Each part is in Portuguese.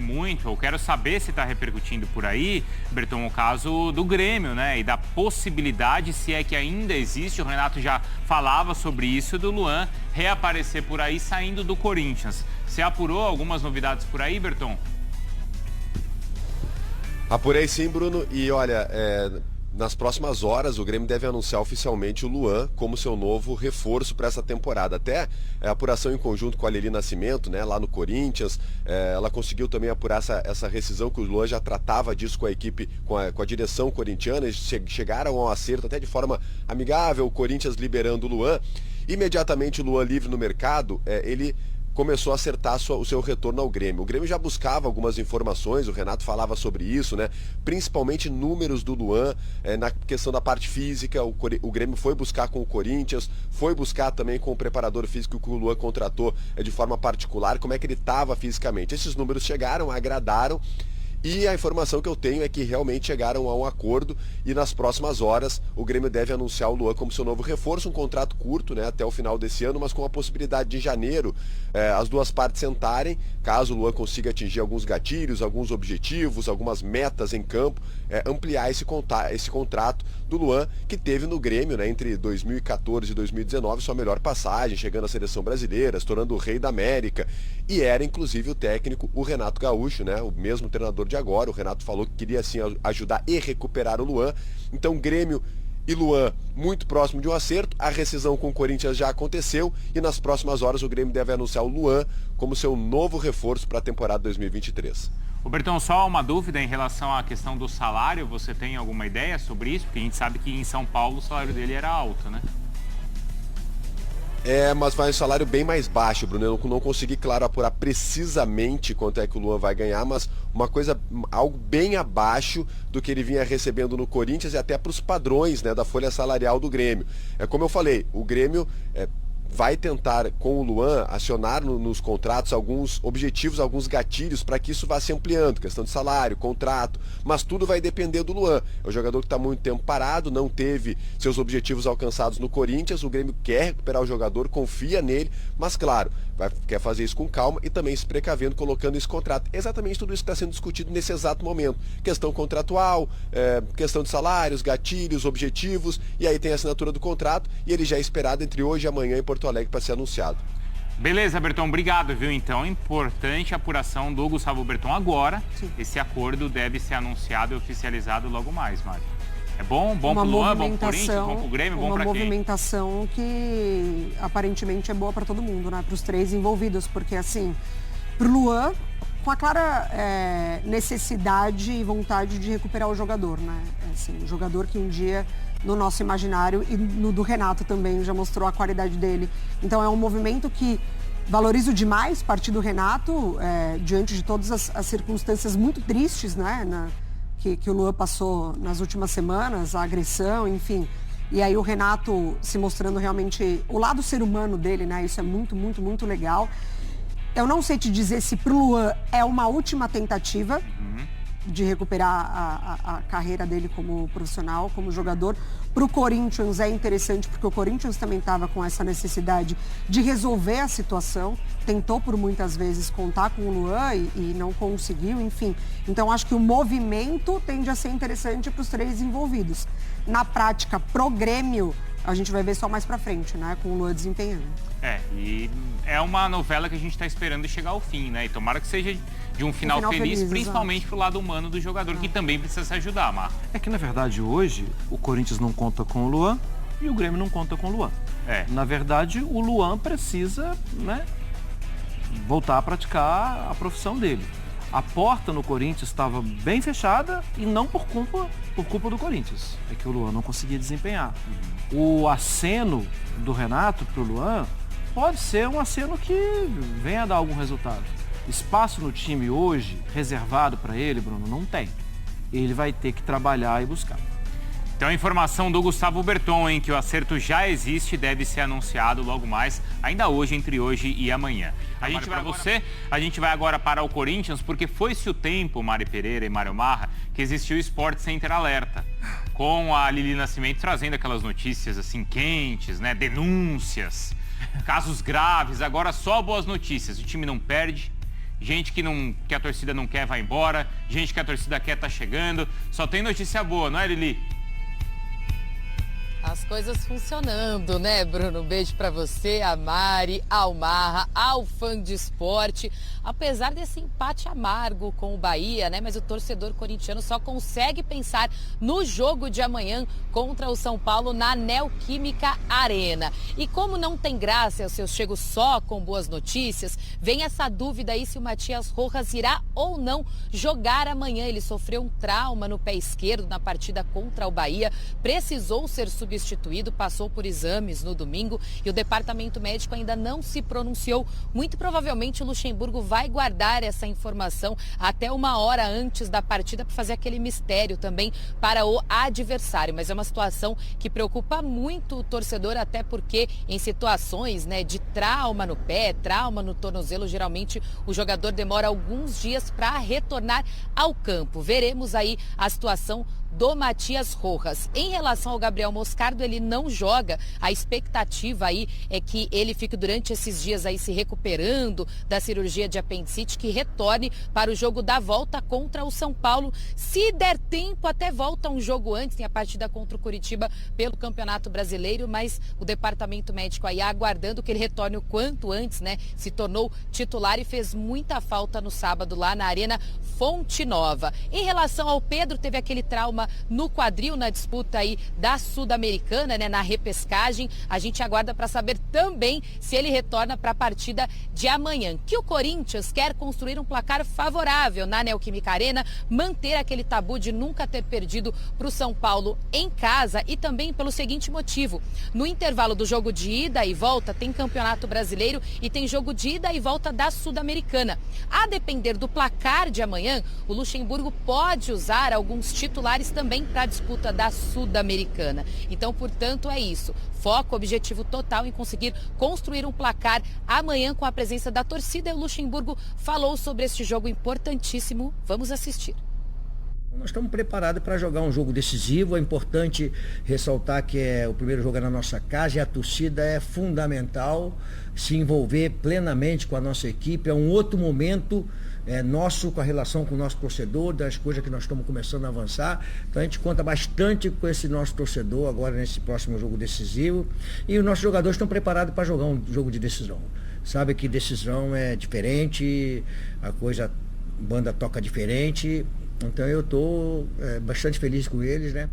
muito, eu quero saber se está repercutindo por aí, Berton, o caso do Grêmio, né? E da possibilidade, se é que ainda existe, o Renato já falava sobre isso, do Luan reaparecer por aí saindo do Corinthians. Você apurou algumas novidades por aí, Berton? Apurei sim, Bruno, e olha, nas próximas horas o Grêmio deve anunciar oficialmente o Luan como seu novo reforço para essa temporada. Até a apuração em conjunto com a Lili Nascimento, né, lá no Corinthians, ela conseguiu também apurar essa rescisão, que o Luan já tratava disso com a equipe, com a direção corintiana. Eles chegaram ao acerto até de forma amigável, o Corinthians liberando o Luan. Imediatamente o Luan livre no mercado, ele começou a acertar o seu retorno ao Grêmio. O Grêmio já buscava algumas informações, o Renato falava sobre isso, né? Principalmente números do Luan, na questão da parte física. O Grêmio foi buscar com o Corinthians, foi buscar também com o preparador físico que o Luan contratou de forma particular, como é que ele estava fisicamente. Esses números chegaram, agradaram. E a informação que eu tenho é que realmente chegaram a um acordo e nas próximas horas o Grêmio deve anunciar o Luan como seu novo reforço, um contrato curto, né, até o final desse ano, mas com a possibilidade de em janeiro as duas partes sentarem, caso o Luan consiga atingir alguns gatilhos, alguns objetivos, algumas metas em campo, ampliar esse contrato do Luan, que teve no Grêmio, né, entre 2014 e 2019 sua melhor passagem, chegando à seleção brasileira, se tornando o rei da América, e era inclusive o técnico, o Renato Gaúcho, né, o mesmo treinador de agora. O Renato falou que queria assim ajudar e recuperar o Luan. Então Grêmio e Luan muito próximo de um acerto. A rescisão com o Corinthians já aconteceu e nas próximas horas o Grêmio deve anunciar o Luan como seu novo reforço para a temporada 2023. Berton, só uma dúvida em relação à questão do salário. Você tem alguma ideia sobre isso? Porque a gente sabe que em São Paulo o salário dele era alto, né? Mas vai um salário bem mais baixo, Bruno. Eu não consegui, claro, apurar precisamente quanto é que o Luan vai ganhar, mas algo bem abaixo do que ele vinha recebendo no Corinthians e até para os padrões, né, da folha salarial do Grêmio. Como eu falei, o Grêmio vai tentar, com o Luan, acionar nos contratos alguns objetivos, alguns gatilhos para que isso vá se ampliando, questão de salário, contrato, mas tudo vai depender do Luan. É um jogador que está muito tempo parado, não teve seus objetivos alcançados no Corinthians, o Grêmio quer recuperar o jogador, confia nele, mas claro, quer fazer isso com calma e também se precavendo, colocando esse contrato. Exatamente tudo isso que está sendo discutido nesse exato momento. Questão contratual, questão de salários, gatilhos, objetivos, e aí tem a assinatura do contrato e ele já é esperado entre hoje e amanhã em Porto Alegre para ser anunciado. Beleza, Berton, obrigado, viu? Então, importante a apuração do Gustavo Berton agora. Sim. Esse acordo deve ser anunciado e oficializado logo mais, Mário. É bom pro Luan, bom pro Corinthians, bom pro Grêmio, bom pra quem? Uma movimentação que aparentemente é boa para todo mundo, né? Para os três envolvidos, porque assim, pro Luan, com a clara necessidade e vontade de recuperar o jogador, né? Assim, o jogador que um dia, no nosso imaginário e no do Renato também, já mostrou a qualidade dele. Então é um movimento que valorizo demais, partir do Renato, diante de todas as circunstâncias muito tristes, né? Que o Luan passou nas últimas semanas, a agressão, enfim. E aí o Renato se mostrando realmente o lado ser humano dele, né? Isso é muito, muito, muito legal. Eu não sei te dizer se pro Luan é uma última tentativa de recuperar a carreira dele como profissional, como jogador. Pro Corinthians é interessante, porque o Corinthians também estava com essa necessidade de resolver a situação. Tentou por muitas vezes contar com o Luan e não conseguiu, enfim. Então acho que o movimento tende a ser interessante para os três envolvidos. Na prática, pro Grêmio, a gente vai ver só mais pra frente, né? Com o Luan desempenhando. E é uma novela que a gente está esperando chegar ao fim, né? E tomara que seja de um final feliz, principalmente exato, pro lado humano do jogador, que também precisa se ajudar, Mar. É que, na verdade, hoje, o Corinthians não conta com o Luan e o Grêmio não conta com o Luan. Na verdade, o Luan precisa, né, voltar a praticar a profissão dele. A porta no Corinthians estava bem fechada e não por culpa do Corinthians. É que o Luan não conseguia desempenhar. O aceno do Renato para o Luan pode ser um aceno que venha a dar algum resultado. Espaço no time hoje, reservado para ele, Bruno, não tem. Ele vai ter que trabalhar e buscar. Então a informação do Gustavo Berton, que o acerto já existe, deve ser anunciado logo mais, ainda hoje, entre hoje e amanhã. A gente vai agora para o Corinthians, porque foi-se o tempo, Mari Pereira e Mário Marra, que existiu o Sport Center Alerta, com a Lili Nascimento trazendo aquelas notícias assim quentes, né? Denúncias, casos graves. Agora só boas notícias. O time não perde, gente que a torcida não quer vai embora, gente que a torcida quer tá chegando. Só tem notícia boa, não é, Lili? As coisas funcionando, né, Bruno? Um beijo pra você, a Mari, ao Marra, ao fã de esporte. Apesar desse empate amargo com o Bahia, né? Mas o torcedor corintiano só consegue pensar no jogo de amanhã contra o São Paulo na Neoquímica Arena. E como não tem graça se eu chego só com boas notícias, vem essa dúvida aí se o Matias Rojas irá ou não jogar amanhã. Ele sofreu um trauma no pé esquerdo na partida contra o Bahia, precisou ser substituído, passou por exames no domingo e o departamento médico ainda não se pronunciou. Muito provavelmente o Luxemburgo vai guardar essa informação até uma hora antes da partida para fazer aquele mistério também para o adversário. Mas é uma situação que preocupa muito o torcedor, até porque em situações, né, de trauma no pé, trauma no tornozelo, geralmente o jogador demora alguns dias para retornar ao campo. Veremos aí a situação do Matias Rojas. Em relação ao Gabriel Moscardo, ele não joga. A expectativa aí é que ele fique durante esses dias aí se recuperando da cirurgia de apendicite, que retorne para o jogo da volta contra o São Paulo. Se der tempo, até volta um jogo antes, tem a partida contra o Curitiba pelo Campeonato Brasileiro, mas o departamento médico aí aguardando que ele retorne o quanto antes, né? Se tornou titular e fez muita falta no sábado lá na Arena Fonte Nova. Em relação ao Pedro, teve aquele trauma no quadril na disputa aí da Sul-Americana, né, na repescagem. A gente aguarda para saber também se ele retorna para a partida de amanhã. Que o Corinthians quer construir um placar favorável na Neoquímica Arena, manter aquele tabu de nunca ter perdido para o São Paulo em casa e também pelo seguinte motivo: no intervalo do jogo de ida e volta tem Campeonato Brasileiro e tem jogo de ida e volta da Sul-Americana. A depender do placar de amanhã, o Luxemburgo pode usar alguns titulares também para a disputa da Sul-Americana. Então, portanto, é isso. Foco, objetivo total em conseguir construir um placar amanhã com a presença da torcida. E o Luxemburgo falou sobre este jogo importantíssimo. Vamos assistir. Nós estamos preparados para jogar um jogo decisivo. É importante ressaltar que o primeiro jogo é na nossa casa e a torcida é fundamental se envolver plenamente com a nossa equipe. É um outro momento nosso com a relação com o nosso torcedor, das coisas que nós estamos começando a avançar. Então a gente conta bastante com esse nosso torcedor agora nesse próximo jogo decisivo. E os nossos jogadores estão preparados para jogar um jogo de decisão. Sabe que decisão é diferente, a banda toca diferente. Então eu estou bastante feliz com eles, né?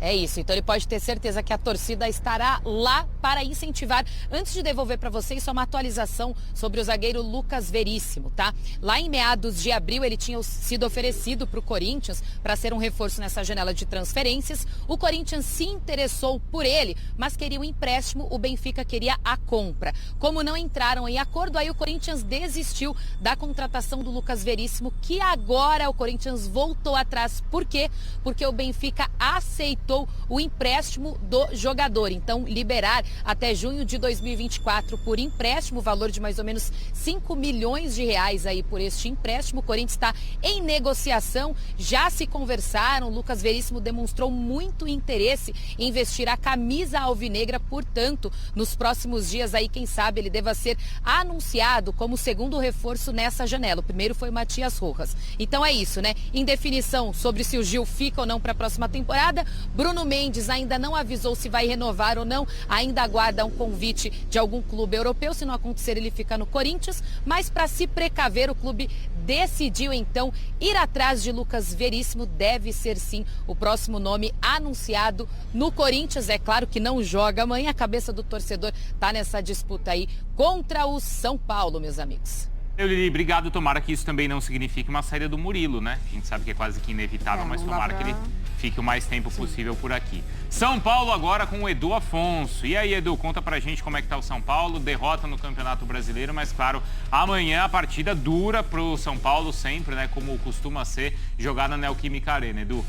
É isso, então ele pode ter certeza que a torcida estará lá para incentivar. Antes de devolver para vocês, só uma atualização sobre o zagueiro Lucas Veríssimo, tá? Lá em meados de abril, ele tinha sido oferecido para o Corinthians para ser um reforço nessa janela de transferências. O Corinthians se interessou por ele, mas queria um empréstimo, o Benfica queria a compra. Como não entraram em acordo, aí o Corinthians desistiu da contratação do Lucas Veríssimo, que agora o Corinthians voltou atrás. Por quê? Porque o Benfica aceitou o empréstimo do jogador. Então, liberar até junho de 2024 por empréstimo, valor de mais ou menos 5 milhões de reais aí por este empréstimo. O Corinthians está em negociação, já se conversaram. O Lucas Veríssimo demonstrou muito interesse em vestir a camisa alvinegra, portanto, nos próximos dias aí, quem sabe, ele deva ser anunciado como segundo reforço nessa janela. O primeiro foi o Matias Rojas. Então é isso, né? Em definição sobre se o Gil fica ou não para a próxima temporada, Bruno Mendes ainda não avisou se vai renovar ou não, ainda aguarda um convite de algum clube europeu. Se não acontecer, ele fica no Corinthians, mas para se precaver, o clube decidiu então ir atrás de Lucas Veríssimo. Deve ser sim o próximo nome anunciado no Corinthians. É claro que não joga amanhã, a cabeça do torcedor está nessa disputa aí contra o São Paulo, meus amigos. Lili, obrigado. Tomara que isso também não signifique uma saída do Murilo, né? A gente sabe que é quase que inevitável, mas tomara que ele fique o mais tempo possível por aqui. São Paulo agora com o Edu Afonso. E aí, Edu, conta pra gente como é que tá o São Paulo. Derrota no Campeonato Brasileiro, mas claro, amanhã a partida dura pro São Paulo sempre, né? Como costuma ser, jogar na Neoquímica Arena, Edu.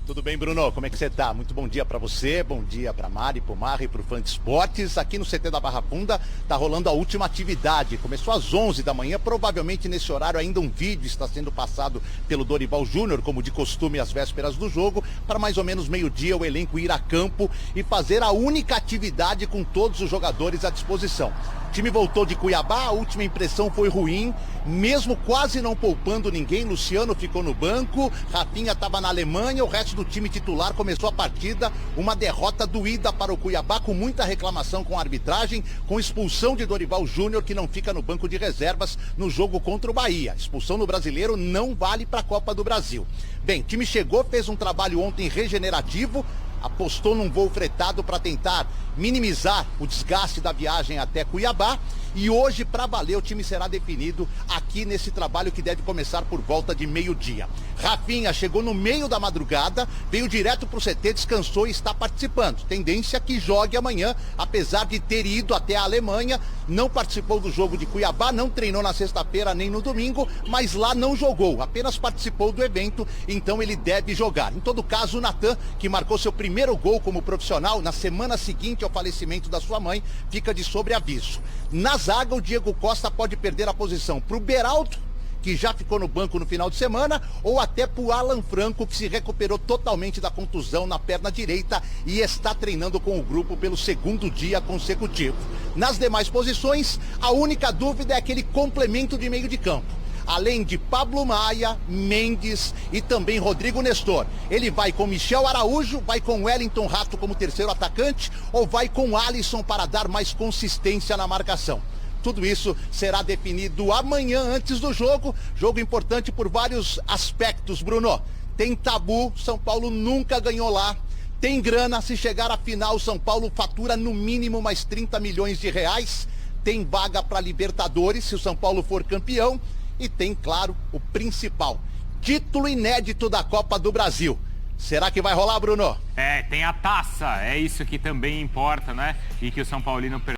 Tudo bem, Bruno? Como é que você tá? Muito bom dia pra você, bom dia pra Mari, pro Marra e pro Fã de Esportes. Aqui no CT da Barra Funda tá rolando a última atividade. Começou às 11 da manhã, provavelmente nesse horário ainda um vídeo está sendo passado pelo Dorival Júnior, como de costume às vésperas do jogo, para mais ou menos meio-dia o elenco ir a campo e fazer a única atividade com todos os jogadores à disposição. O time voltou de Cuiabá, a última impressão foi ruim, mesmo quase não poupando ninguém. Luciano ficou no banco, Rafinha estava na Alemanha, o resto do time titular começou a partida. Uma derrota doída para o Cuiabá, com muita reclamação com a arbitragem, com expulsão de Dorival Júnior, que não fica no banco de reservas no jogo contra o Bahia. Expulsão no Brasileiro não vale para a Copa do Brasil. Bem, o time chegou, fez um trabalho ontem regenerativo, apostou num voo fretado para tentar minimizar o desgaste da viagem até Cuiabá. E hoje, para valer, o time será definido aqui nesse trabalho que deve começar por volta de meio-dia. Rafinha chegou no meio da madrugada, veio direto para o CT, descansou e está participando. Tendência que jogue amanhã, apesar de ter ido até a Alemanha. Não participou do jogo de Cuiabá, não treinou na sexta-feira nem no domingo, mas lá não jogou, apenas participou do evento, então ele deve jogar. Em todo caso, o Natan, que marcou seu primeiro gol como profissional na semana seguinte ao falecimento da sua mãe, fica de sobreaviso. Na zaga, o Diego Costa pode perder a posição para o Beraldo, que já ficou no banco no final de semana, ou até para o Alan Franco, que se recuperou totalmente da contusão na perna direita e está treinando com o grupo pelo segundo dia consecutivo. Nas demais posições, a única dúvida é aquele complemento de meio de campo. Além de Pablo Maia, Mendes e também Rodrigo Nestor. Ele vai com Michel Araújo, vai com Wellington Rato como terceiro atacante ou vai com Alisson para dar mais consistência na marcação. Tudo isso será definido amanhã antes do jogo. Jogo importante por vários aspectos, Bruno. Tem tabu, São Paulo nunca ganhou lá. Tem grana, se chegar à final, São Paulo fatura no mínimo mais 30 milhões de reais. Tem vaga para Libertadores, se o São Paulo for campeão. E tem, claro, o principal, título inédito da Copa do Brasil. Será que vai rolar, Bruno? Tem a taça, é isso que também importa, né? E que o São Paulino